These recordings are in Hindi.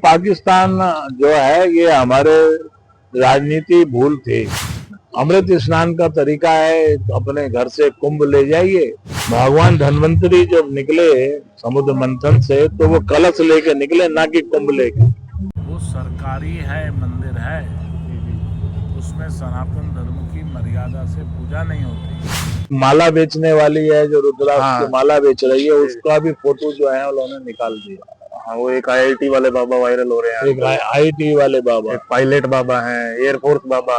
पाकिस्तान जो है ये हमारे राजनीति भूल थी। अमृत स्नान का तरीका है अपने घर से कुंभ ले जाइए। भगवान धन्वंतरी जब निकले समुद्र मंथन से तो वो कलश लेके निकले, ना कि कुंभ लेके। वो सरकारी है, मंदिर है, उसमें सनातन धर्म की मर्यादा से पूजा नहीं होती। माला बेचने वाली है जो रुद्राक्ष की माला बेच रही है, उसका भी फोटो जो है उन्होंने निकाल दिया। हाँ, वो एक आईआईटी वाले बाबा वायरल हो रहे हैं, एक आईआईटी वाले बाबा, एक पायलट बाबा हैं, एयरफोर्स बाबा।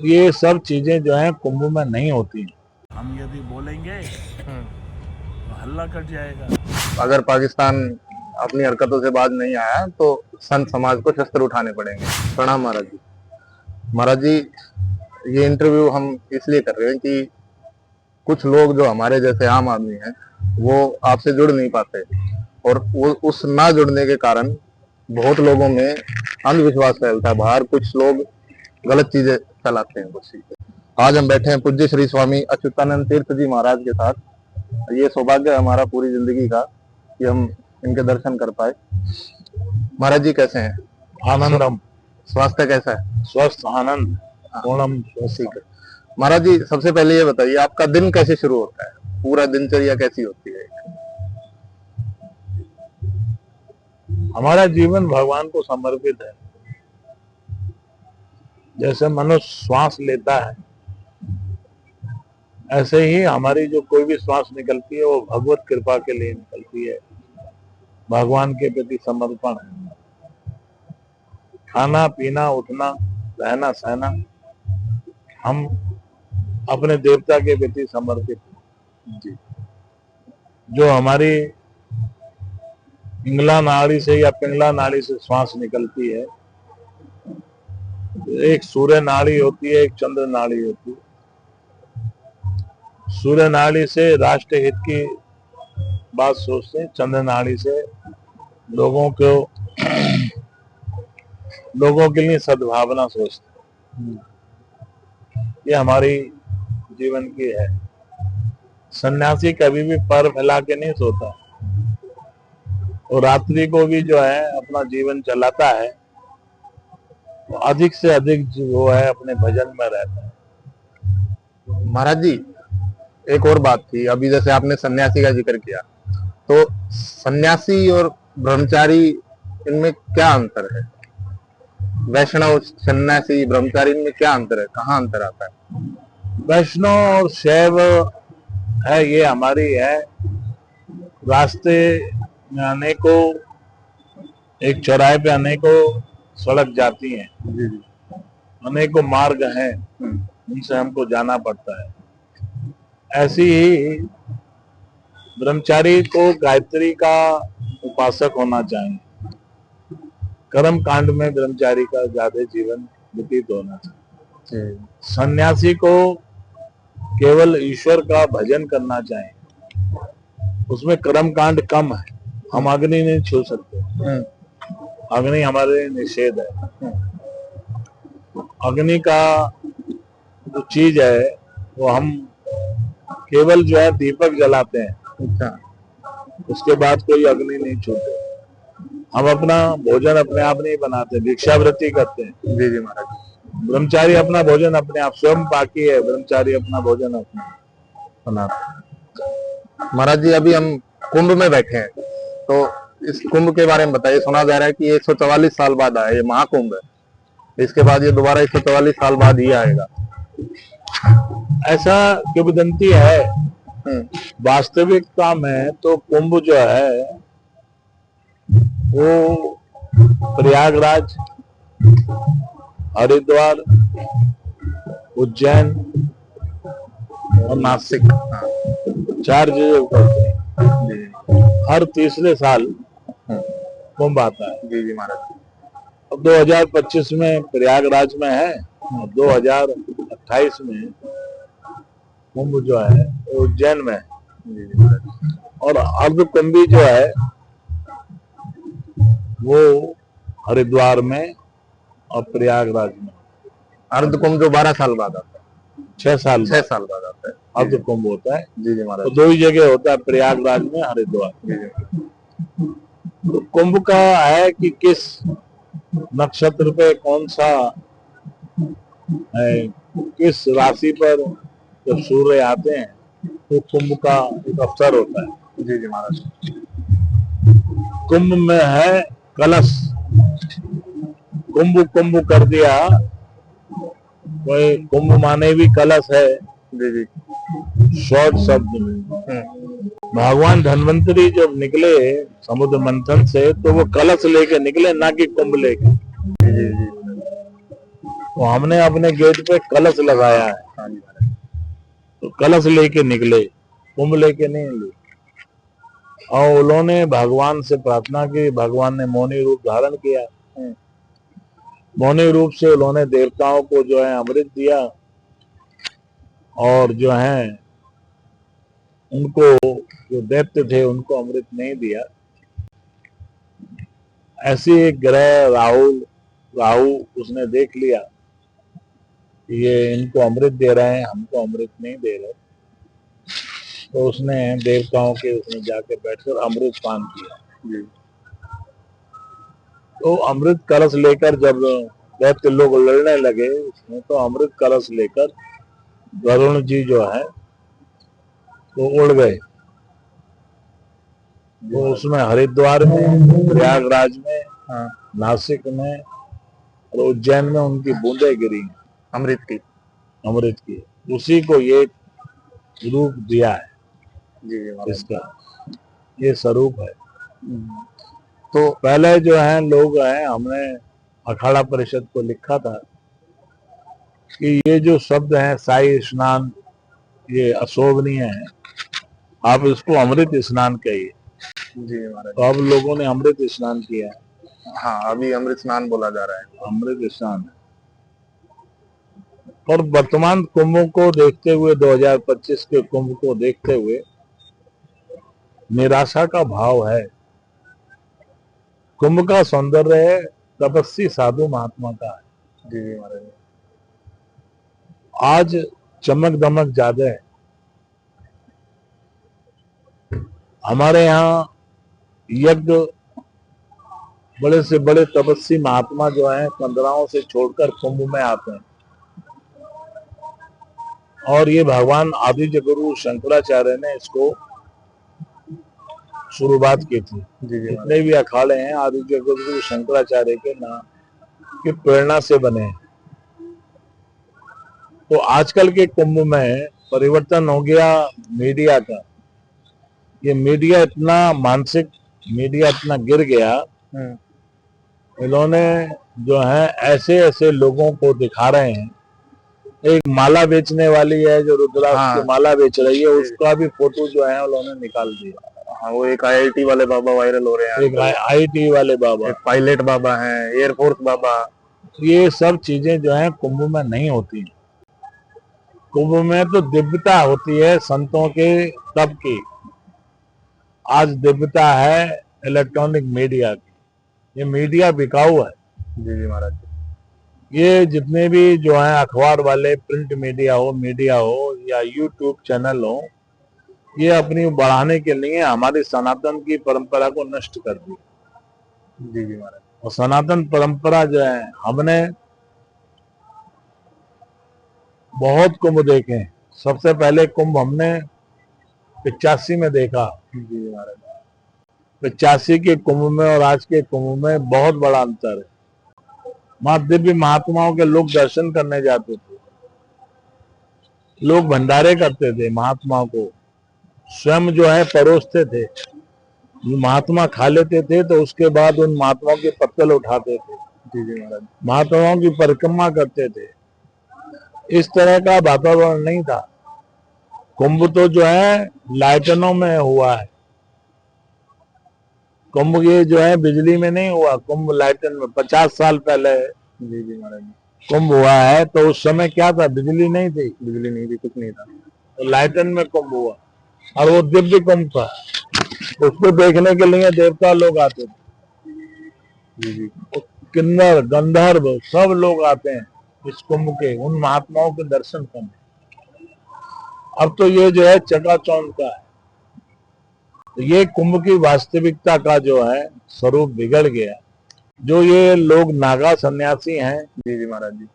ये सब चीजें जो है कुंभ में नहीं होती। हम यदि बोलेंगे तो हल्ला कट जाएगा। अगर पाकिस्तान अपनी हरकतों से बाज नहीं आया तो संत समाज को शस्त्र उठाने पड़ेंगे। प्रणाम महाराज जी। महाराज जी, ये इंटरव्यू हम इसलिए कर रहे हैं कि कुछ लोग जो हमारे जैसे आम आदमी हैं वो आपसे जुड़ नहीं पाते, और वो उस ना जुड़ने के कारण बहुत लोगों में अंधविश्वास फैलता है। बाहर कुछ लोग गलत चीजें फैलाते हैं कुछ। आज हम बैठे हैं पूज्य श्री स्वामी अच्युतानंद तीर्थ जी महाराज के साथ। ये सौभाग्य है हमारा पूरी जिंदगी का कि हम इनके दर्शन कर पाए। महाराज जी कैसे हैं? आनंदम। स्वास्थ्य कैसा है? स्वस्थ आनंद पूर्णम। ठीक है महाराज जी, सबसे पहले ये बताइए आपका दिन कैसे शुरू होता है? पूरा दिनचर्या कैसी होती है? हमारा जीवन भगवान को समर्पित है। जैसे मनुष्य श्वास लेता है, ऐसे ही हमारी जो कोई भी श्वास निकलती है वो भगवत कृपा के लिए निकलती है, भगवान के प्रति समर्पण है। खाना पीना, उठना, रहना सहना, हम अपने देवता के प्रति समर्पित हैं। जो हमारी इंगला नाड़ी से या पिंगला नाड़ी से श्वास निकलती है, एक सूर्य नाड़ी होती है, एक चंद्र नाड़ी होती है। सूर्य नाड़ी से राष्ट्र हित की बात सोचते हैं, चंद्र नाड़ी से लोगों के लिए सद्भावना सोचते हैं। ये हमारी जीवन की है। सन्यासी कभी भी पर फैला के नहीं सोता, और रात्रि को भी जो है अपना जीवन चलाता है, तो अधिक से अधिक जो है अपने भजन में रहता है। महाराज जी, एक और बात थी, अभी जैसे आपने सन्यासी का जिक्र किया, तो सन्यासी और ब्रह्मचारी इनमें क्या अंतर है? वैष्णव, सन्यासी, ब्रह्मचारी, इनमें क्या अंतर है? कहाँ अंतर आता है? वैष्णव और शैव है, ये हमारी है। रास्ते में आने को, एक चौराहे पे आने को सड़क जाती है, अनेकों मार्ग हैं, उनसे हमको जाना पड़ता है। ऐसी ही ब्रह्मचारी को गायत्री का उपासक होना चाहिए। कर्म कांड में ब्रह्मचारी का ज्यादा जीवन व्यतीत होना चाहिए। सन्यासी को केवल ईश्वर का भजन करना चाहिए, उसमें कर्म कांड कम है। हम अग्नि नहीं छू सकते, अग्नि हमारे निषेध है। अग्नि का जो चीज है वो हम केवल जो है दीपक जलाते हैं, उसके बाद कोई अग्नि नहीं छूते। हम अपना भोजन अपने आप नहीं बनाते, भिक्षावृत्ति करते हैं। जी जी महाराज। ब्रह्मचारी अपना भोजन अपने आप, स्वयं पाकी है, ब्रह्मचारी अपना भोजन अपने बनाते। महाराज जी, अभी हम कुंभ में बैठे हैं, तो इस कुंभ के बारे में बताइए। सुना जा रहा है कि 144 साल बाद आया ये महाकुंभ है, इसके बाद ये दोबारा 144 साल बाद ही आएगा। ऐसा किंवदंती है। वास्तविकता में तो कुंभ जो है वो प्रयागराज, हरिद्वार, उज्जैन और नासिक, 4 जगह पड़ते हैं। हर तीसरे साल कुंभ आता है। जी जी महाराज। अब 2025 में प्रयागराज में है, 2028 में कुंभ जो है उज्जैन में है, और अर्ध कुंभी जो है वो हरिद्वार में और प्रयागराज में। अर्ध कुंभ जो 12 साल बाद आता है, 6 साल बाद आता है अर्ध कुंभ होता है। जी जी महाराज। तो 2 ही जगह होता है, प्रयागराज में, हरिद्वार। तो कुंभ का है कि किस नक्षत्र पे कौन सा है, किस राशि पर जब सूर्य आते हैं तो कुंभ का एक अवसर होता है। जी जी महाराज। कुंभ में है कलश, कुंभ कुंभ कर दिया, कोई कुंभ माने भी कलश है जी जी। शॉर्ट शब्द में। भगवान धन्वंतरी जब निकले समुद्र मंथन से तो वो कलश लेके निकले, ना कि कुंभ लेके। जी जी जी। तो हमने अपने गेट पे कलश लगाया है, हाँ जी महाराज। तो कलश लेके निकले, कुंभ लेके नहीं निकले। और उन्होंने भगवान से प्रार्थना की, भगवान ने मौनी रूप धारण किया। मौनी रूप से उन्होंने देवताओं को जो है अमृत दिया, और जो है उनको, जो दैत्य थे उनको अमृत नहीं दिया। ऐसी एक ग्रह राहु उसने देख लिया, ये इनको अमृत दे रहे हैं, हमको अमृत नहीं दे रहे। तो उसने देवताओं के उसमें जाके बैठकर अमृत पान किया। जी। तो अमृत कलश लेकर जब दैत्य लोग लड़ने लगे उसमें, तो अमृत कलश लेकर वरुण जी जो है वो उड़ गए। तो उसमें हरिद्वार में, प्रयागराज में, हाँ। नासिक में और उज्जैन में उनकी बूंदें गिरी अमृत की। अमृत की। उसी को ये रूप दिया है। जी जी महाराज। इसका ये स्वरूप है। तो पहले जो है लोग हैं, हमने अखाड़ा परिषद को लिखा था कि ये जो शब्द है साई स्नान, ये अशोभनीय है, आप इसको अमृत स्नान कहिए। जी महाराज। तो अब लोगों ने अमृत स्नान किया है। हाँ, अभी अमृत स्नान बोला जा रहा है। अमृत स्नान। और वर्तमान कुंभ को देखते हुए, 2025 के कुंभ को देखते हुए निराशा का भाव है। कुंभ का सौंदर्य है तपस्वी साधु महात्मा का है। जी जी महाराज। आज चमक दमक ज्यादा है। हमारे यहाँ यज्ञ, बड़े से बड़े तपस्वी महात्मा जो हैं कंदराओं से छोड़कर कुंभ में आते हैं। और ये भगवान आदि जगुरु शंकराचार्य ने इसको शुरुआत की थी। जितने भी अखाड़े हैं आदि जगुरु शंकराचार्य के नाम की प्रेरणा से बने हैं। तो आजकल के कुंभ में परिवर्तन हो गया मीडिया का। ये मीडिया इतना, मानसिक मीडिया इतना गिर गया, इन्होंने जो है ऐसे ऐसे लोगों को दिखा रहे हैं। एक माला बेचने वाली है जो रुद्राक्ष की माला बेच रही है, उसका भी फोटो जो है उन्होंने निकाल दिया। हाँ, वो एक आईआईटी वाले बाबा वायरल हो रहे हैं। एक आईआईटी वाले बाबा, एक पायलट बाबा हैं, एयरफोर्स बाबा। ये सब चीजें जो है कुंभ में नहीं होती। कुंभ में तो दिव्यता होती है संतों के तप की। आज दिव्यता है इलेक्ट्रॉनिक मीडिया की। ये मीडिया बिकाऊ है। जी जी महाराज। ये जितने भी जो है अखबार वाले, प्रिंट मीडिया हो या यूट्यूब चैनल हो, ये अपनी बढ़ाने के लिए हमारी सनातन की परंपरा को नष्ट कर दी। जी जी महाराज। और सनातन परंपरा जो है, हमने बहुत कुंभ देखे हैं। सबसे पहले कुंभ हमने 85 में देखा। जी महाराज। 85 के कुंभ में और आज के कुंभ में बहुत बड़ा अंतर है। वहां दिव्य महात्माओं के लोग दर्शन करने जाते थे, लोग भंडारे करते थे, महात्माओं को स्वयं जो है परोसते थे। महात्मा खा लेते थे तो उसके बाद उन महात्माओं के पत्तल उठाते थे। जी जी महाराज। महात्माओं की परिक्रमा करते थे। इस तरह का वातावरण नहीं था। कुंभ तो जो है लाइटनों में हुआ है। कुंभ ये जो है बिजली में नहीं हुआ, कुंभ लाइटन में 50 साल पहले जी जी महाराज कुंभ हुआ है। तो उस समय क्या था, बिजली नहीं थी। बिजली नहीं थी, कुछ नहीं था। तो लाइटन में कुंभ हुआ और वो दिव्य कुंभ था। उसको देखने के लिए देवता लोग आते थे। जी जी। किन्नर गंधर्व सब लोग आते हैं इस कुंभ के, उन महात्माओं के दर्शन करने। अब तो ये जो है चकाचौंध का है। तो ये कुंभ की वास्तविकता का जो है स्वरूप बिगड़ गया। जो ये लोग नागा सन्यासी हैं, जी जी महाराज जी।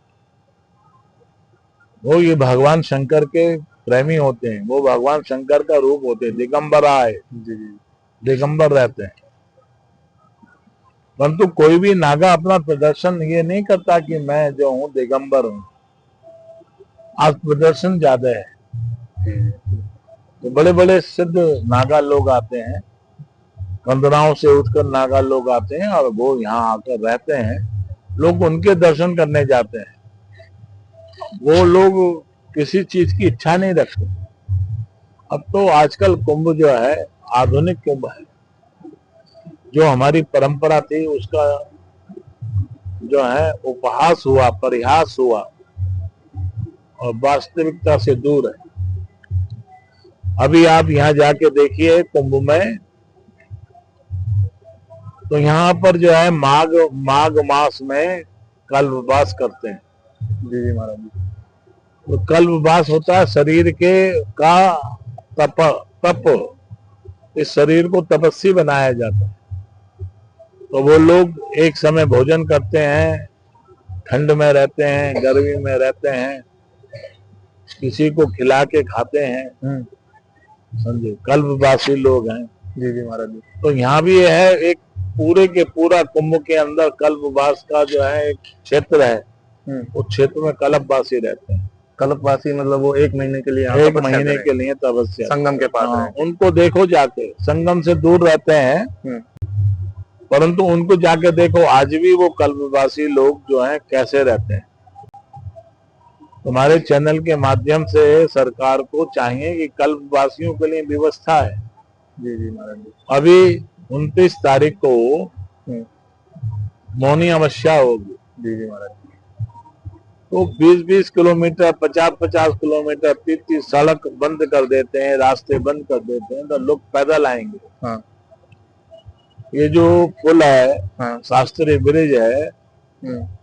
वो ये भगवान शंकर के प्रेमी होते हैं, वो भगवान शंकर का रूप होते हैं, दिगंबर आए, जी जी। दिगंबर रहते हैं। परंतु कोई भी नागा अपना प्रदर्शन ये नहीं करता कि मैं जो हूँ दिगंबर हूँ। आज प्रदर्शन ज्यादा है, तो बड़े बड़े सिद्ध नागा लोग आते हैं, कंदराओं से उठकर नागा लोग आते हैं और वो यहाँ आकर रहते हैं। लोग उनके दर्शन करने जाते हैं। वो लोग किसी चीज की इच्छा नहीं रखते। अब तो आजकल कुंभ जो है आधुनिक कुंभ है। जो हमारी परंपरा थी उसका जो है उपहास हुआ, परिहास हुआ और वास्तविकता से दूर है। अभी आप यहाँ जाके देखिए कुंभ में, तो यहाँ पर जो है माघ मास में कल्पवास करते हैं। जी जी महाराज जी। तो कल्पवास होता है शरीर के का तप इस शरीर को तपस्वी बनाया जाता है। तो वो लोग एक समय भोजन करते हैं, ठंड में रहते हैं, गर्मी में रहते हैं, किसी को खिला के खाते हैं, समझे, कल्पवासी लोग हैं। जी जी महाराज जी। तो यहाँ भी है एक पूरे के पूरा कुंभ के अंदर कल्पवास का जो है एक क्षेत्र है, उस क्षेत्र में कल्पवासी रहते हैं। कल्पवासी मतलब वो 1 महीने के लिए एक महीने के लिए तपस्या, संगम के पास हाँ, उनको देखो जाके, संगम से दूर रहते हैं परंतु उनको जाके देखो आज भी वो कल्पवासी लोग जो हैं कैसे रहते हैं। तुम्हारे चैनल के माध्यम से सरकार को चाहिए कि कल्पवासियों के लिए व्यवस्था है। जी जी महाराज जी। अभी 29 तारीख को मौनी अमावस्या होगी। जी जी महाराज। तो 20-20 किलोमीटर, 50-50 किलोमीटर, 30-30 सड़क बंद कर देते हैं, रास्ते बंद कर देते हैं, तो लोग पैदल आएंगे। हाँ। ये जो पुल है, हाँ। शास्त्रीय ब्रिज है,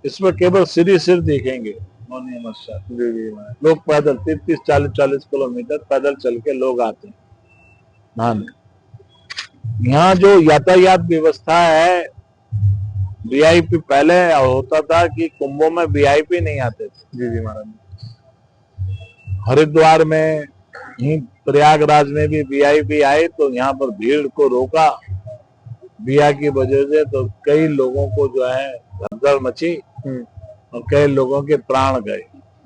इसमें केवल सिर दिखेंगे मौनी अमावस्या। जी जी। लोग पैदल 30-30, 40-40 किलोमीटर पैदल चल के लोग आते हैं नहाने। यहाँ जो यातायात व्यवस्था है, वीआईपी पहले होता था कि कुंभों में वीआईपी नहीं आते थे। जी जी महाराज। हरिद्वार में ही, प्रयागराज में भी वीआईपी आए तो यहाँ पर भीड़ को रोका वीआई की वजह से, तो कई लोगों को जो है भगदड़ मची और कई लोगों के प्राण गए।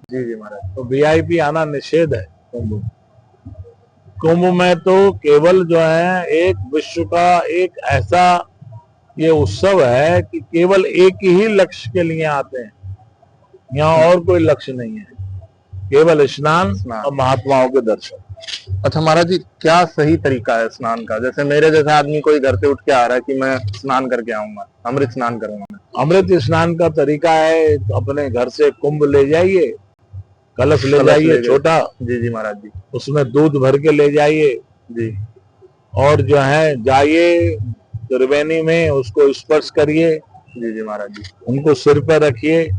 जी जी महाराज। तो वीआईपी आना निषेध है कुंभ। कुंभ में तो केवल जो है एक विश्व का एक ऐसा ये उत्सव है कि केवल एक ही लक्ष्य के लिए आते हैं। यहाँ और कोई लक्ष्य नहीं है, केवल स्नान और महात्माओं के दर्शन। अच्छा महाराज जी, क्या सही तरीका है स्नान का? जैसे मेरे जैसा आदमी कोई घर से उठ के आ रहा है कि मैं स्नान करके आऊंगा, अमृत स्नान करूंगा। अमृत स्नान का तरीका है, अपने घर से कुंभ ले जाइए, कलश ले जाइए छोटा। जी जी महाराज जी। उसमें दूध भर के ले जाइए जी। और जो है जाइए त्रिवेणी में, उसको स्पर्श करिए। जी जी महाराज जी। उनको सिर पर रखिए,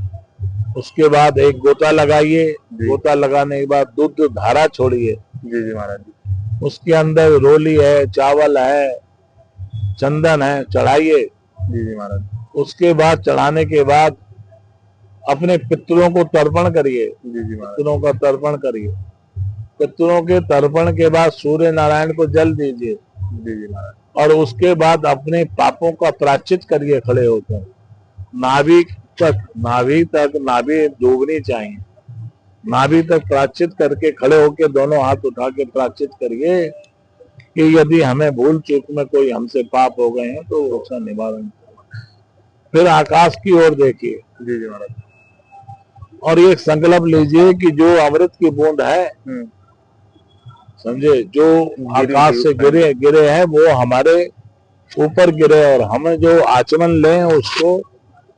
उसके बाद एक गोता लगाइए। गोता लगाने के बाद दूध धारा छोड़िए। जी जी महाराज जी। उसके अंदर रोली है, चावल है, चंदन है, चढ़ाइए। जी जी महाराज। उसके बाद चढ़ाने के बाद अपने पितरों को तर्पण करिए। जी जी महाराज। पितरों का तर्पण करिए। पितरों के तर्पण के बाद सूर्य नारायण को जल दीजिए। जी जी महाराज। और उसके बाद अपने पापों का प्रायश्चित करिए खड़े होकर। नाभि तक नाभि डूबनी चाहिए। नाभि तक प्रायश्चित करके खड़े होकर दोनों हाथ उठा के प्रायश्चित करिए कि यदि हमें भूल चूक में कोई हमसे पाप हो गए हैं तो उसका निवारण। फिर आकाश की ओर देखिए। जी जी महाराज। और ये संकल्प लीजिए कि जो अमृत की बूंद है, समझे, जो आकाश से गिरे हैं वो हमारे ऊपर गिरे और हम जो आचमन लें उसको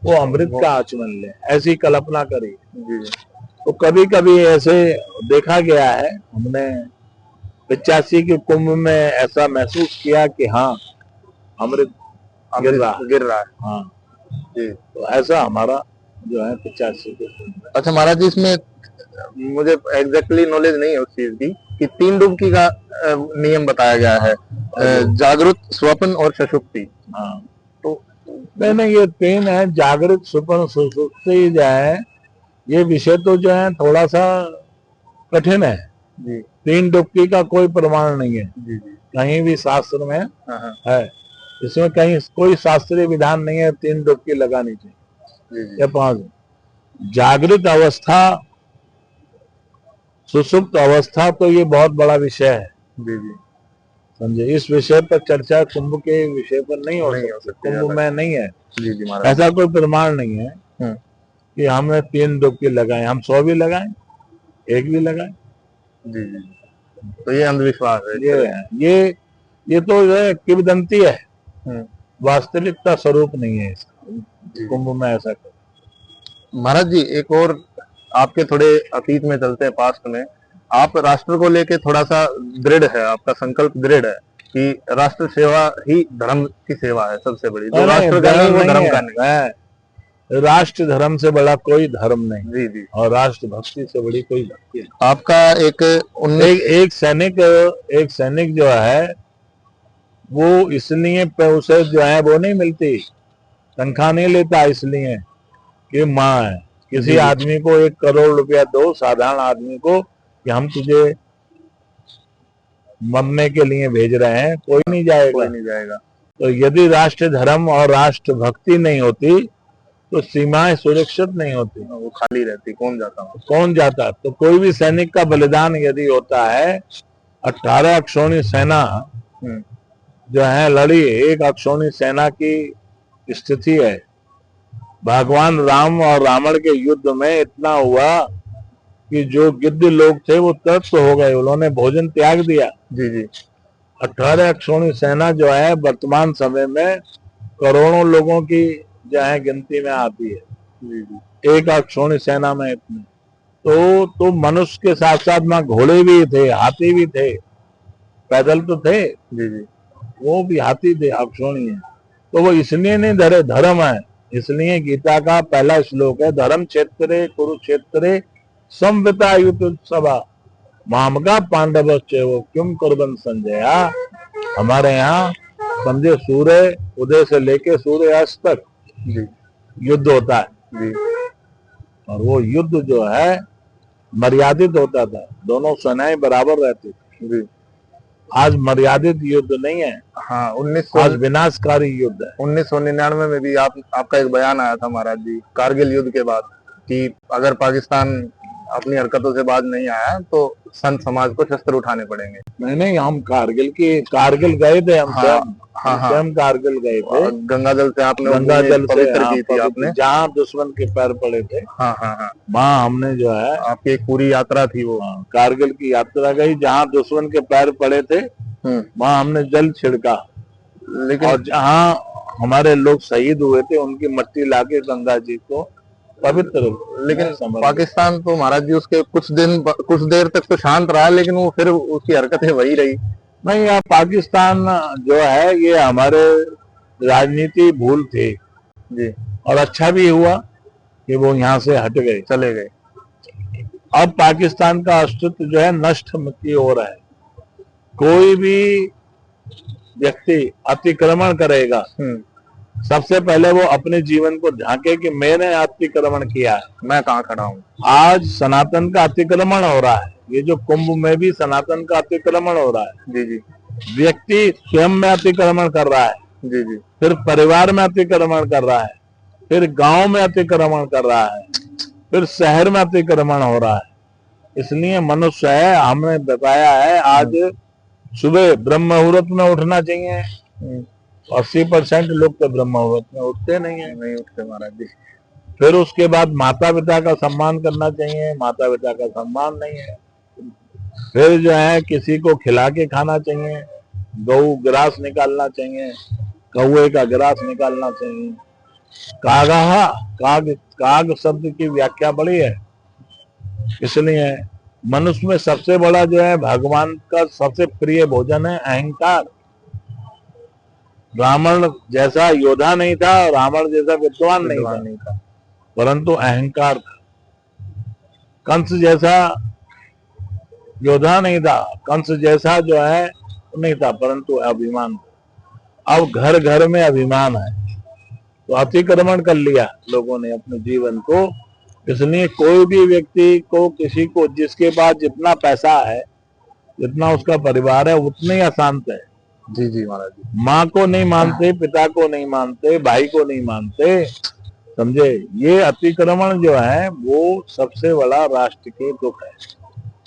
वो अमृत का आचमन लें, ऐसी कल्पना करिए। तो कभी कभी ऐसे देखा गया है, हमने 85 के कुंभ में ऐसा महसूस किया कि हाँ अमृत गिर रहा है। हाँ जी। तो ऐसा हमारा जो है 85 के। अच्छा महाराज जी, इसमें मुझे एग्जैक्टली नॉलेज नहीं है उस चीज की, कि 3 डुबकी का नियम बताया गया है, जागृत, स्वप्न और सुषुप्ति। हाँ, तो नहीं ये 3 है, जागृत, स्वप्न, सुषुप्ति जो है, ये विषय तो जो है थोड़ा सा कठिन है। जी 3 डुबकी का कोई प्रमाण नहीं है जी जी। कहीं भी शास्त्र में हाँ हाँ है। इसमें कहीं कोई शास्त्रीय विधान नहीं है 3 डुबकी लगानी चाहिए जी जी या 5। जागृत अवस्था, सुषुप्त अवस्था, तो ये बहुत बड़ा विषय है, जी जी। समझे। इस विषय पर चर्चा कुंभ के विषय पर नहीं हो सकती, कुंभ में नहीं है, जी जी महाराज। ऐसा कोई प्रमाण नहीं है कि हमने 3 डुबकी लगाए। हम 100 भी लगाएं, 1 भी लगाएं, जी जी। तो ये अंधविश्वास है। ये तो जो है किंवदंती है, हम्म। वास्तविकता स्वरूप नहीं है इसका। कुंभ में ऐसा कर। महाराज जी, एक और आपके थोड़े अतीत में चलते हैं, पास्ट में। आप राष्ट्र को लेके थोड़ा सा दृढ़ है, आपका संकल्प दृढ़ है कि राष्ट्र सेवा ही धर्म की सेवा है सबसे बड़ी। जो राष्ट्र का नहीं वो धर्म का नहीं। राष्ट्र धर्म से बड़ा कोई धर्म नहीं। जी जी। और राष्ट्र भक्ति से बड़ी कोई भक्ति नहीं। आपका एक सैनिक जो है वो इसलिए उसे जो है वो नहीं मिलती, तनख्वाह नहीं लेता इसलिए कि माँ है। किसी आदमी को 1 करोड़ रुपया दो, साधारण आदमी को, कि हम तुझे मरने के लिए भेज रहे हैं, कोई नहीं जाएगा। तो यदि राष्ट्र धर्म और राष्ट्र भक्ति नहीं होती तो सीमाएं सुरक्षित नहीं होती, वो खाली रहती, कौन जाता। तो कोई भी सैनिक का बलिदान यदि होता है, 18 अक्षौणी सेना जो है लड़ी, एक अक्षौणी सेना की स्थिति है। भगवान राम और रावण के युद्ध में इतना हुआ कि जो गिद्ध लोग थे वो तृप्त हो गए, उन्होंने भोजन त्याग दिया। जी जी। 18 अक्षौणी सेना जो है वर्तमान समय में करोड़ों लोगों की जो है गिनती में आती है। जी जी। एक अक्षौणी सेना में इतने तो मनुष्य के साथ साथ में घोड़े भी थे, हाथी भी थे, पैदल तो थे। जी जी। वो भी हाथी थे, अक्षौणी है। तो वो इसलिए नहीं डरे, धर्म है। इसलिए गीता का पहला श्लोक है, धर्म क्षेत्रे कुरुक्षेत्रे संवितायुत्सवा मामका पांडवश्चैव किम कुर्वन् संजया। हमारे यहाँ समझे सूर्य उदय से लेके सूर्य अस्त तक युद्ध होता है जी। और वो युद्ध जो है मर्यादित होता था, दोनों सेनाएं बराबर रहती थी जी। आज मर्यादित युद्ध नहीं है। हाँ, आज विनाशकारी युद्ध है। 1999 में भी आपका एक बयान आया था महाराज जी, कारगिल युद्ध के बाद, कि अगर पाकिस्तान अपनी हरकतों से बाज नहीं आया तो संत समाज को शस्त्र उठाने पड़ेंगे। नहीं, हम कारगिल गए थे, हम स्वयं कारगिल गए थे। गंगा जल से आपने पवित्र की थी आपने, जहाँ दुश्मन के पैर पड़े थे। हाँ हाँ हाँ। वहाँ हमने जो है, आपकी एक पूरी यात्रा थी वो। कारगिल की यात्रा गई, जहाँ दुश्मन के पैर पड़े थे वहाँ हमने जल छिड़का। लेकिन और जहाँ हमारे लोग शहीद हुए थे उनकी मट्टी लाके गंगा जी को पवित्र। लेकिन पाकिस्तान तो महाराज जी उसके कुछ देर तक तो शांत रहा, लेकिन वो फिर उसकी हरकतें वही रही। नहीं, यार पाकिस्तान जो है ये हमारे राजनीति भूल थी जी, और अच्छा भी हुआ कि वो यहाँ से हट गए, चले गए। अब पाकिस्तान का अस्तित्व जो है नष्ट की हो रहा है। कोई भी व्यक्ति अतिक्रमण करेगा, सबसे पहले वो अपने जीवन को झांके कि मैंने अतिक्रमण किया है, मैं कहाँ खड़ा हूँ। आज सनातन का अतिक्रमण हो रहा है, ये जो कुंभ में भी सनातन का अतिक्रमण हो रहा है। जी जी। व्यक्ति स्वयं में अतिक्रमण कर रहा है, जी जी, फिर परिवार में अतिक्रमण कर रहा है, फिर गांव में अतिक्रमण कर रहा है, फिर शहर में अतिक्रमण हो रहा है। इसलिए मनुष्य है, हमने बताया है आज सुबह ब्रह्म मुहूर्त में उठना चाहिए। 80% लोग तो ब्रह्म मुहूर्त में उठते नहीं उठते महाराज जी। फिर उसके बाद माता पिता का सम्मान करना चाहिए, माता पिता का सम्मान नहीं है। फिर जो है किसी को खिला के खाना चाहिए, गऊ ग्रास निकालना चाहिए, कौए का ग्रास निकालना चाहिए। काग शब्द की व्याख्या बड़ी है, इसलिए मनुष्य में सबसे बड़ा जो है भगवान का सबसे प्रिय भोजन है अहंकार। रावण जैसा योद्धा नहीं था, रावण जैसा विद्वान नहीं था, परंतु अहंकार था। कंस जैसा योद्धा नहीं था, कंस जैसा जो है वो नहीं था, परंतु अभिमान। अब घर घर में अभिमान है, तो अतिक्रमण कर लिया लोगों ने अपने जीवन को। इसलिए कोई भी व्यक्ति को, किसी को, जिसके पास जितना पैसा है, जितना उसका परिवार है, उतने ही अशांत है। जी जी महाराज जी। माँ को नहीं मानते, पिता को नहीं मानते, भाई को नहीं मानते, समझे। ये अतिक्रमण जो है वो सबसे बड़ा राष्ट्र के दुख है।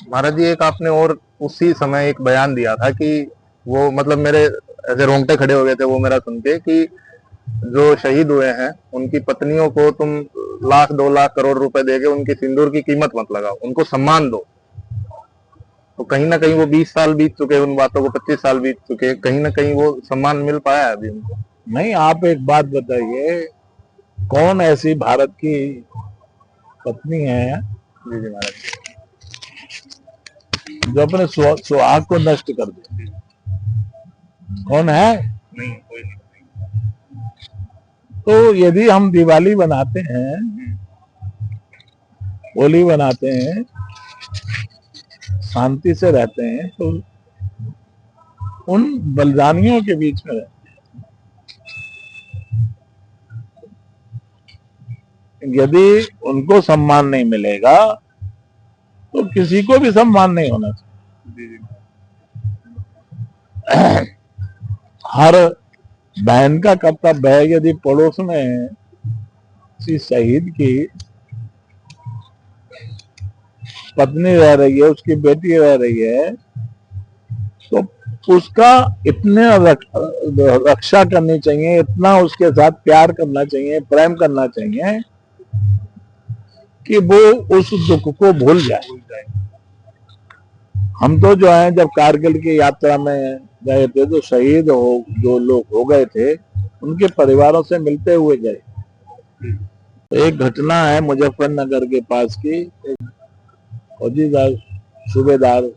महाराज जी, एक आपने और उसी समय एक बयान दिया था कि वो मतलब मेरे ऐसे रोंगटे खड़े हो गए थे वो मेरा सुन के, कि जो शहीद हुए हैं उनकी पत्नियों को तुम 1,00,000 2,00,000 करोड़ रुपए देके उनकी सिंदूर की कीमत मत लगाओ, उनको सम्मान दो। तो कहीं ना कहीं वो 20 साल बीत चुके, उन बातों को 25 साल बीत चुके, कहीं ना कहीं वो सम्मान मिल पाया है अभी उनको? नहीं, आप एक बात बताइए, कौन ऐसी भारत की पत्नी है जी जी महाराज, जो अपने सुहाग को नष्ट कर दे? कौन है? नहीं कोई नहीं। तो यदि हम दिवाली बनाते हैं, होली बनाते हैं, शांति से रहते हैं, तो उन बलिदानियों के बीच में रहते हैं। यदि उनको सम्मान नहीं मिलेगा तो किसी को भी सम्मान नहीं होना चाहिए। हर बहन का कर्तव्य है, यदि पड़ोस में किसी शहीद की पत्नी रह रही है, उसकी बेटी रह रही है, तो उसका इतने रक्षा करनी चाहिए, इतना उसके साथ प्यार करना चाहिए, प्रेम करना चाहिए कि वो उस दुख को भूल जाए। हम तो जो है, जब कारगिल की यात्रा में गए थे, तो शहीद हो जो लोग हो गए थे, उनके परिवारों से मिलते हुए गए। तो एक घटना है मुजफ्फरनगर के पास की, फौजीदार सूबेदार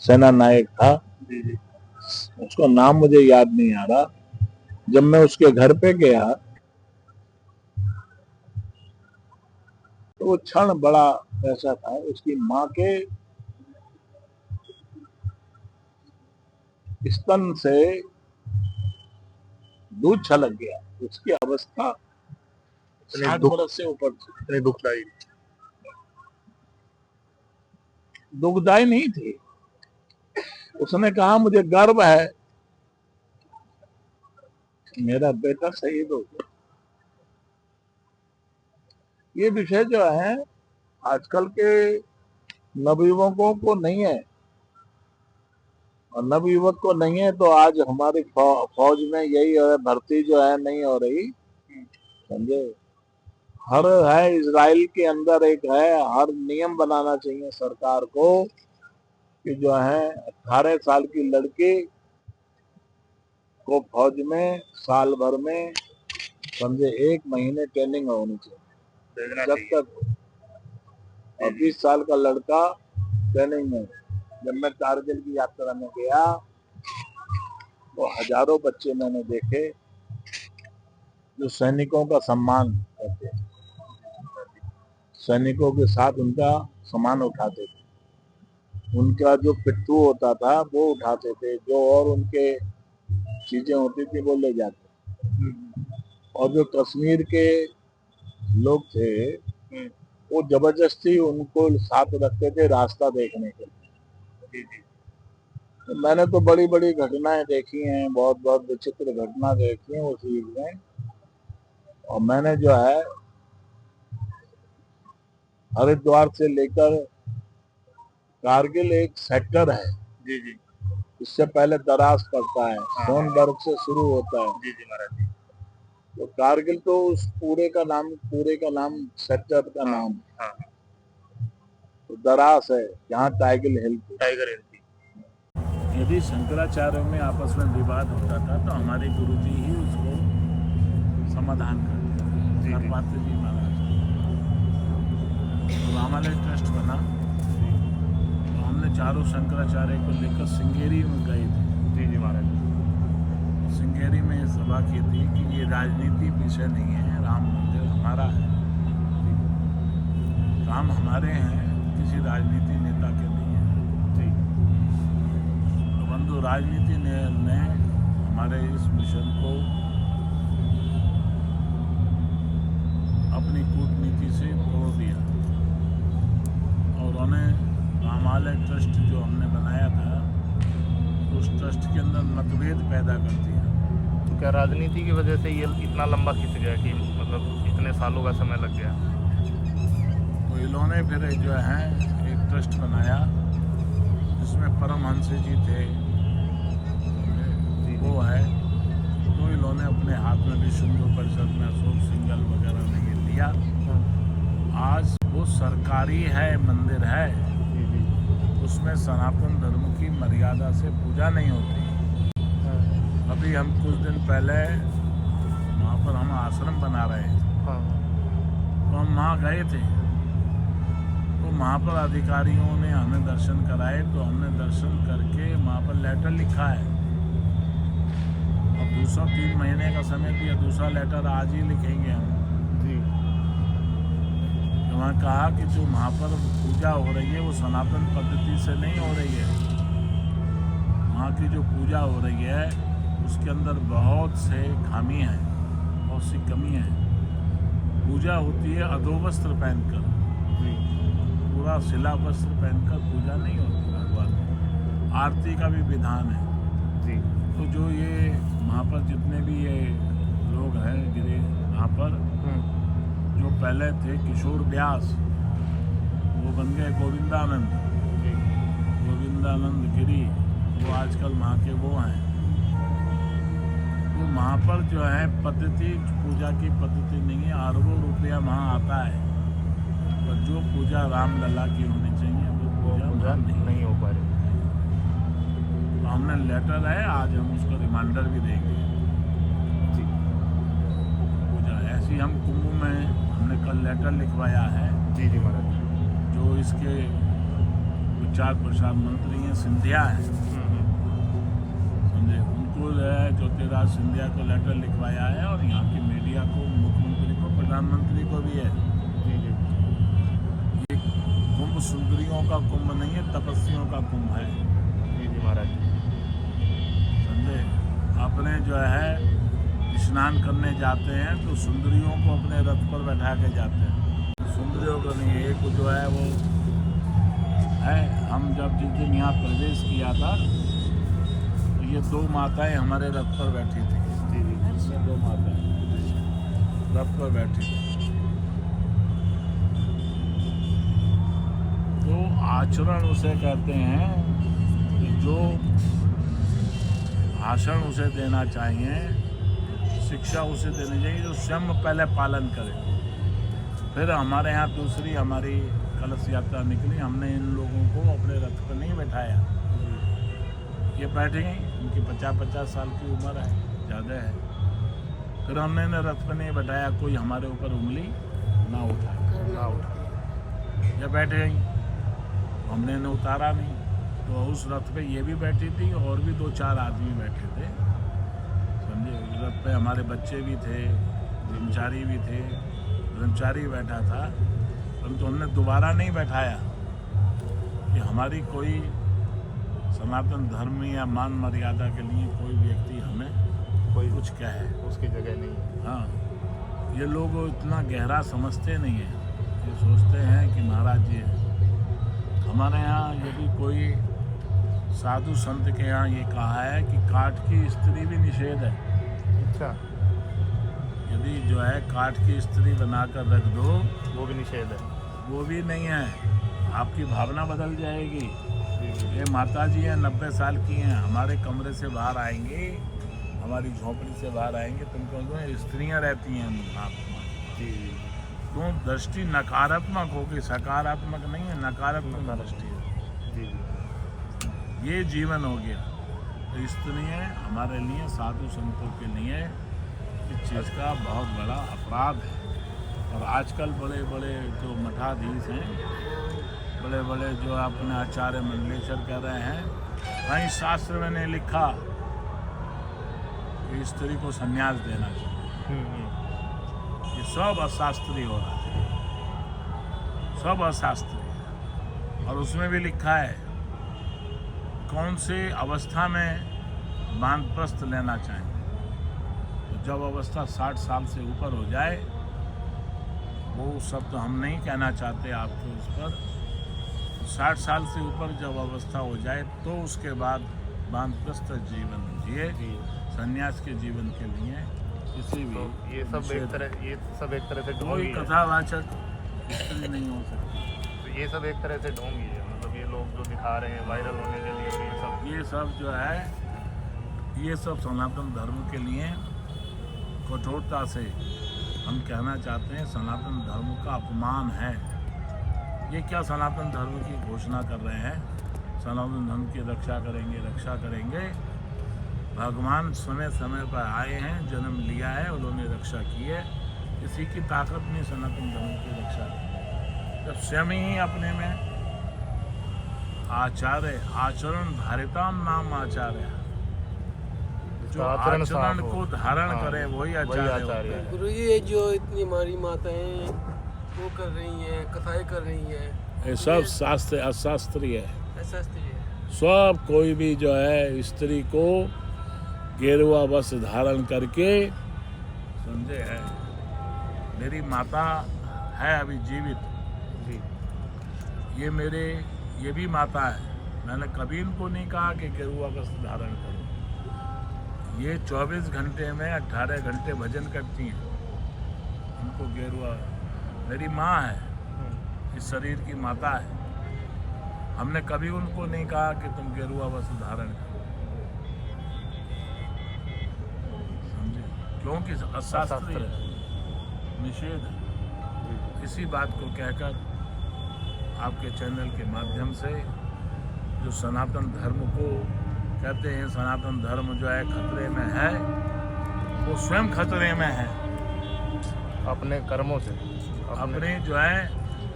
सेना नायक था, उसका नाम मुझे याद नहीं आ रहा। जब मैं उसके घर पे गया तो वो क्षण बड़ा ऐसा था, उसकी माँ के स्तन से दूध छलक गया। उसकी अवस्था 60 बरस से ऊपर थी। इतनी दुखदाई नहीं थी। उसने कहा, मुझे गर्व है मेरा बेटा शहीद हो गया। ये विषय जो है आजकल के नवयुवकों को नहीं है, और नवयुवक को नहीं है, तो आज हमारी फौज में यही है, भर्ती जो है नहीं हो रही, समझे। हर है इजराइल के अंदर एक है, हर नियम बनाना चाहिए सरकार को कि जो है 18 साल की लड़की को फौज में साल भर में, समझे, 1 महीने ट्रेनिंग होनी चाहिए जब तक, और 20 साल का लड़का ट्रेनिंग में। जब मैं कारगिल की यात्रा में गया तो हजारों बच्चे मैंने देखे जो सैनिकों का सम्मान करते हैं, सैनिकों के साथ उनका सामान उठाते थे, उनका जो पिट्ठू होता था वो उठाते थे, जो और उनके चीजें होती थी वो ले जाते। और जो कश्मीर के लोग थे वो जबरदस्ती उनको साथ रखते थे रास्ता देखने के लिए। तो मैंने तो बड़ी बड़ी घटनाएं देखी हैं, बहुत बहुत विचित्र घटना देखी है उस युग में। और मैंने जो है हरिद्वार से लेकर कारगिल एक सेक्टर है, जी जी, इससे पहले दराज पड़ता है, सोनबर्ग से शुरू होता है। जी जी महाराज जी। तो कारगिल तो उस पूरे का नाम सेक्टर का नाम, तो दरास है जहाँ टाइगर हिल थी। यदि शंकराचार्य में आपस में विवाद होता था तो हमारे गुरुजी ही उसको समाधान कर पाते जी महाराज। तो रामालय ट्रस्ट बना, तो हमने चारों शंकराचार्य को लेकर श्रृंगेरी में गए थे। जी जी महाराज। श्रृंगेरी में सभा की थी कि ये राजनीति विषय नहीं है, राम मंदिर हमारा है, राम हमारे हैं, किसी राजनीति नेता के नहीं है। परंतु राजनीति ने हमारे इस मिशन को अपनी कूटनीति से तोड़ दिया और उन्हें रामालय ट्रस्ट जो हमने बनाया था उस ट्रस्ट के अंदर मतभेद पैदा कर दिया। तो क्या राजनीति की वजह से ये इतना लंबा खिंच गया कि मतलब इतने सालों का समय लग गया? तो इन्होंने फिर जो है एक ट्रस्ट बनाया जिसमें परमहंस जी थे, वो है, तो इन्होंने अपने हाथ में भी हिंदू परिषद में अशोक सिंघल वगैरह ने ये लिया। आज वो सरकारी है, मंदिर है, उसमें सनातन धर्म की मर्यादा से पूजा नहीं होती। अभी हम कुछ दिन पहले वहाँ पर हम आश्रम बना रहे हैं, तो हम वहाँ गए थे, तो वहाँ पर अधिकारियों ने हमें दर्शन कराए, तो हमने दर्शन करके वहाँ पर लेटर लिखा है। अब दूसरा 3 महीने का समय दिया, दूसरा लेटर आज ही लिखेंगे हम। वहाँ कहा कि जो वहाँ पर पूजा हो रही है वो सनातन पद्धति से नहीं हो रही है। वहाँ की जो पूजा हो रही है उसके अंदर बहुत से खामी हैं, बहुत सी कमी है। पूजा होती है अधोवस्त्र पहनकर, पूरा सिला वस्त्र पहनकर पूजा नहीं होती भगवान। आरती का भी विधान है। तो जो ये वहाँ पर जितने भी ये लोग हैं गिरे वहाँ पर, जो पहले थे किशोर व्यास, वो बन गए गोविंदानंद। गोविंदानंद गिरी, वो आजकल वहाँ के वो हैं। तो वहाँ पर जो है पद्धति, पूजा की पद्धति नहीं है। अरबों रुपया वहाँ आता है, पर जो पूजा रामलला की होनी चाहिए वो पूजा नहीं हो पा रही। तो हमने लेटर है, आज हम उसका रिमाइंडर भी देंगे। पूजा ऐसी हम कुंभ में हमने कल लेटर लिखवाया है। जी महाराज। जो इसके विचार प्रसार मंत्री हैं, सिंधिया हैं, समझे, उनको जो है ज्योतिराज सिंधिया को लेटर लिखवाया है, और यहाँ की मीडिया को, मुख्यमंत्री को, प्रधानमंत्री को भी है। ये कुंभ सुंदरियों का कुंभ नहीं है, तपस्वियों का कुंभ है। जी महाराज। समझे, अपने जो है स्नान करने जाते हैं तो सुंदरियों को अपने रथ पर बैठा के जाते हैं। सुंदरियों को नहीं, एक जो है वो है। हम जब जिस दिन यहाँ प्रवेश किया था तो ये 2 माताएं हमारे रथ पर बैठी थी। ये 2 माताएं रथ पर बैठी थी। तो आचरण उसे कहते हैं कि जो भाषण उसे देना चाहिए, शिक्षा उसे देनी चाहिए, जो स्वयं पहले पालन करे। फिर हमारे यहाँ दूसरी हमारी कलश यात्रा निकली, हमने इन लोगों को अपने रथ पर नहीं बैठाया। ये बैठे गई, इनकी 50-50 साल की उम्र है, ज़्यादा है। फिर हमने इन्हें रथ पर नहीं बैठाया, कोई हमारे ऊपर उंगली ना उठाए, ये बैठे गई, हमने इन्हें उतारा नहीं। तो उस रथ पे ये भी बैठी थी और भी 2-4 आदमी बैठे थे, समझे। रथ पे हमारे बच्चे भी थे, ब्रह्मचारी भी थे, ब्रह्मचारी बैठा था, परंतु हमने दोबारा नहीं बैठाया कि हमारी कोई सनातन धर्म या मान मर्यादा के लिए कोई व्यक्ति हमें कोई कुछ कहे, उसकी जगह नहीं। हाँ, ये लोग इतना गहरा समझते नहीं है। ये सोचते हैं कि महाराज जी हमारे यहाँ यदि कोई साधु संत के यहाँ ये कहा है कि काठ की स्त्री भी निषेध है। अच्छा। यदि जो है काठ की स्त्री बनाकर रख दो, वो भी निषेध है। वो भी नहीं है, आपकी भावना बदल जाएगी। ये माता जी हैं, 90 साल की हैं, हमारे कमरे से बाहर आएंगी, हमारी झोपड़ी से बाहर आएंगे, तुमको जो स्त्रियाँ रहती हैं आप, क्यों दृष्टि नकारात्मक होगी, सकारात्मक नहीं है, नकारात्मक दृष्टि है। ये जीवन हो गया। तो स्त्रियाँ हमारे लिए, साधु संतों के लिए इस चीज़ का बहुत बड़ा अपराध है। और आजकल बड़े बड़े जो मठाधीश हैं, बड़े बड़े जो अपने आचार्य मंडलेश्वर कह रहे हैं, कहीं शास्त्र में नहीं लिखा कि स्त्री को संन्यास देना चाहिए। ये सब अशास्त्रीय हो रहा है, सब अशास्त्रीय। और उसमें भी लिखा है कौन से अवस्था में वानप्रस्थ लेना चाहेंगे। तो जब अवस्था 60 साल से ऊपर हो जाए, वो शब्द हम नहीं कहना चाहते आपको उस पर, 60 साल से ऊपर जब अवस्था हो जाए तो उसके बाद वानप्रस्थ जीवन जिए, संन्यास के जीवन के लिए किसी भी तो ये सब एक तरह से कोई ढोंगी है। कथावाचक स्त्री नहीं हो सकती। तो ये सब एक तरह से ढोंगी है, मतलब ये लोग जो दिखा रहे हैं वायरल होने के लिए, ये सब जो है, ये सब सनातन धर्म के लिए कठोरता से हम कहना चाहते हैं सनातन धर्म का अपमान है। ये क्या सनातन धर्म की घोषणा कर रहे हैं, सनातन धर्म की रक्षा करेंगे। भगवान समय समय पर आए हैं, जन्म लिया है, उन्होंने रक्षा की है। किसी की ताकत नहीं सनातन धर्म की रक्षा की। जब स्वयं ही अपने में आचार्य आचरण धारिताम नाम आचार्य, जो आचरण को धारण करे वही आचार्य है। गुरु जी, ये जो इतनी हमारी माताएं वो कर रही हैं, कथाएं कर रही हैं, ये सब शास्त्र अशास्त्रीय है। शास्त्रीय है। सब कोई भी जो है स्त्री को गेरुआ वस्त्र धारण करके, समझे है, मेरी माता है अभी जीवित जी, ये भी माता है। मैंने कभी इनको नहीं कहा कि गेरुआ वस्त्र धारण करो। ये 24 घंटे में 18 घंटे भजन करती हैं। उनको गेरुआ, मेरी माँ है, इस शरीर की माता है। हमने कभी उनको नहीं कहा कि तुम गेरुआ वस्त्र धारण करो, समझे, क्योंकि अशास्त्रीय निषेध है। इसी बात को कहकर आपके चैनल के माध्यम से जो सनातन धर्म को कहते हैं, सनातन धर्म जो है खतरे में है, वो स्वयं खतरे में है अपने कर्मों से, अपने जो है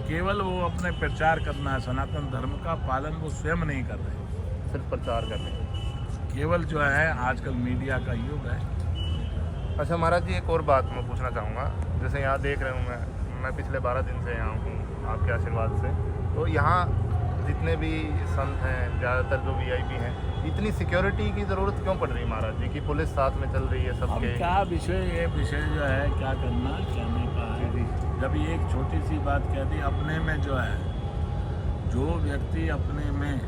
केवल वो अपने प्रचार करना है, सनातन धर्म का पालन वो स्वयं नहीं कर रहे, सिर्फ प्रचार करने के। केवल जो है आजकल मीडिया का युग है। अच्छा महाराज जी, एक और बात मैं पूछना चाहूँगा। जैसे यहाँ देख रहे हूँ मैं पिछले 12 दिन से यहाँ हूँ आपके आशीर्वाद से, तो यहाँ जितने भी संत हैं, ज़्यादातर जो VIP हैं, इतनी सिक्योरिटी की ज़रूरत क्यों पड़ रही है महाराज जी, कि पुलिस साथ में चल रही है अब सबके? क्या विषय, ये विषय जो है क्या करना कहने का है। जब ये एक छोटी सी बात कह दी, अपने में जो है, जो व्यक्ति अपने में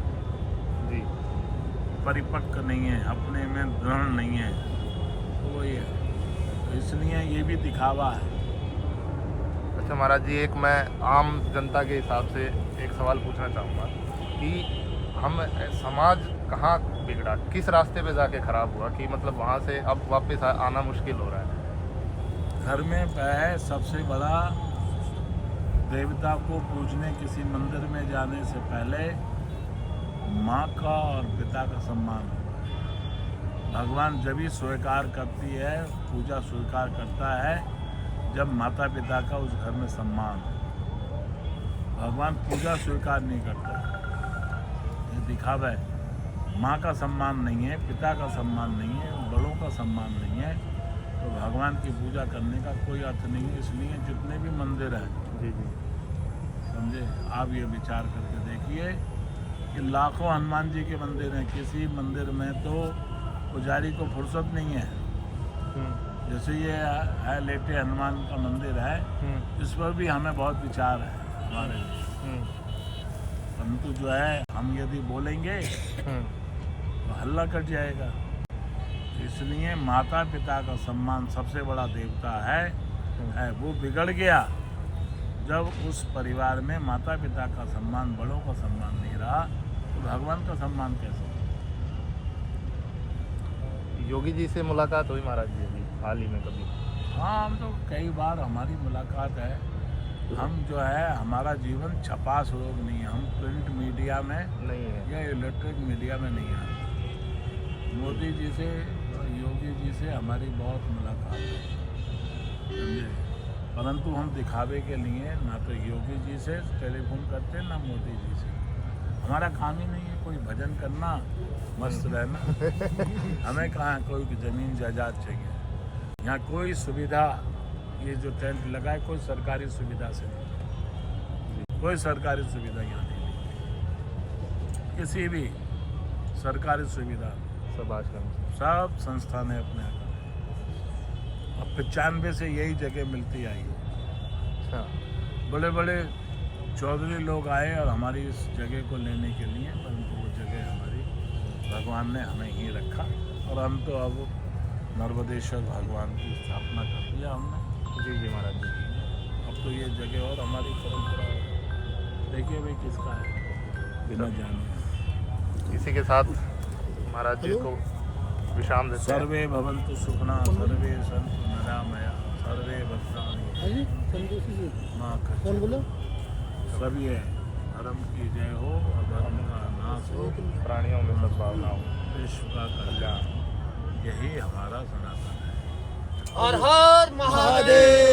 जी परिपक्व नहीं है, अपने में दृढ़ नहीं है, तो वही है। तो इसलिए ये भी दिखावा है। अच्छा महाराज जी, एक मैं आम जनता के हिसाब से एक सवाल पूछना चाहूँगा कि हम समाज कहाँ बिगड़ा, किस रास्ते पे जाके खराब हुआ कि मतलब वहाँ से अब वापस आना मुश्किल हो रहा है? घर में है सबसे बड़ा, देवता को पूजने किसी मंदिर में जाने से पहले माँ का और पिता का सम्मान होता है। भगवान जब भी स्वीकार करती है, पूजा स्वीकार करता है, जब माता पिता का उस घर में सम्मान हो। भगवान पूजा स्वीकार नहीं करता, ये दिखावा है। माँ का सम्मान नहीं है, पिता का सम्मान नहीं है, बड़ों का सम्मान नहीं है, तो भगवान की पूजा करने का कोई अर्थ नहीं है। इसलिए जितने भी मंदिर हैं, जी जी, समझे, आप ये विचार करके देखिए कि लाखों हनुमान जी के मंदिर हैं, किसी मंदिर में तो पुजारी को फुर्सत नहीं है। जैसे ये है लेटे हनुमान का मंदिर है, इस पर भी हमें बहुत विचार है हमारे लिए, परंतु जो है हम यदि बोलेंगे तो हल्ला कट जाएगा। इसलिए माता पिता का सम्मान सबसे बड़ा देवता है। वो बिगड़ गया जब उस परिवार में माता पिता का सम्मान, बड़ों का सम्मान नहीं रहा, तो भगवान का सम्मान कैसे? योगी जी से मुलाकात हुई महाराज जी अभी हाल ही में कभी? हाँ, हम तो कई बार हमारी मुलाकात है। हम जो है, हमारा जीवन छपास लोग नहीं है, हम प्रिंट मीडिया में नहीं है या इलेक्ट्रिक मीडिया में नहीं है। मोदी जी से, योगी जी से हमारी बहुत मुलाकात है, समझे, परंतु हम दिखावे के लिए ना तो योगी जी से टेलीफोन करते, ना मोदी जी से। हमारा काम ही नहीं है कोई भजन करना, मस्त रहना। हमें कहाँ कोई ज़मीन जायदाद चाहिए। यहाँ कोई सुविधा, ये जो टेंट लगा है, कोई सरकारी सुविधा से नहीं, कोई सरकारी सुविधा यहाँ नहीं मिलती। किसी भी सरकारी सुविधा सब आश्रम से। सब संस्था ने अपने यहाँ करा। अब 95 से यही जगह मिलती आई है। अच्छा, बड़े बड़े चौधरी लोग आए और हमारी इस जगह को लेने के लिए, परंतु वो जगह हमारी भगवान ने हमें ही रखा और हम तो अब नर्मदेश्वर भगवान की स्थापना कर दिया हमने। जी जी महाराज जी। अब तो ये जगह और हमारी परंपरा देखिए भाई किसका है बिना जाने। इसी के साथ महाराज जी को विश्राम देते हैं। सर्वे भवन्तु सुखना सर्वे सन्तु निरामया सर्वे भद्राणि मां कौन बोला? सभी है धर्म की जय हो और धर्म का नाश हो, प्राणियों में सद्भावना हो, विश्व का कल्याण, यही हमारा सनातन है। हर हर महादेव।